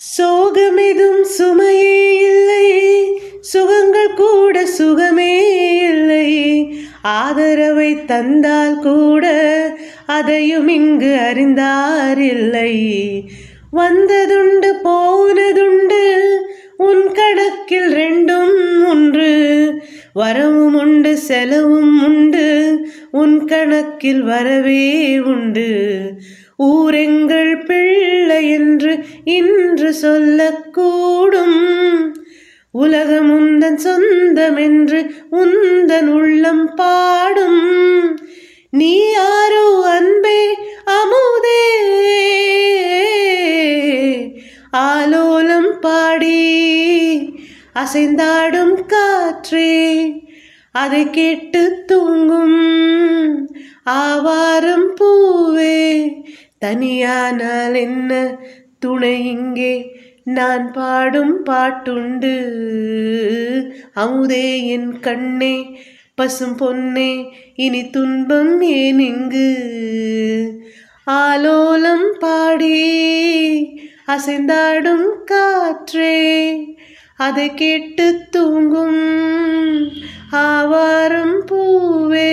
சோகமெதும் சுமையே இல்லை, சுகங்கள் கூட சுகமே இல்லை. ஆதரவை தந்தால் கூட அதையும் இங்கு அறிந்தாரில்லை. வந்ததுண்டு போனதுண்டு, உன் கணக்கில் ரெண்டும் ஒன்று. வரவும் உண்டு செலவும் உண்டு, உன் கணக்கில் வரவே உண்டு. ஊரெங்கள் பிள்ளை என்று இன்று சொல்லக்கூடும். உலகம் உந்தன் சொந்தம் என்று உந்தன் உள்ளம் பாடும். நீ யாரோ அன்பே அமுதே, ஆலோலம் பாடி அசைந்தாடும் காற்றே, அதை கேட்டு தூங்கும் ஆவாரம் பூவே. தனியானால் என்ன துணை இங்கே, நான் பாடும் பாட்டுண்டு. அமுதே என் கண்ணே பசும் பொன்னே, இனி துன்பம் ஏன் இங்கு. ஆலோலம் பாடி அசைந்தாடும் காற்றே, அதை கேட்டு தூங்கும் ஆவாரம் பூவே.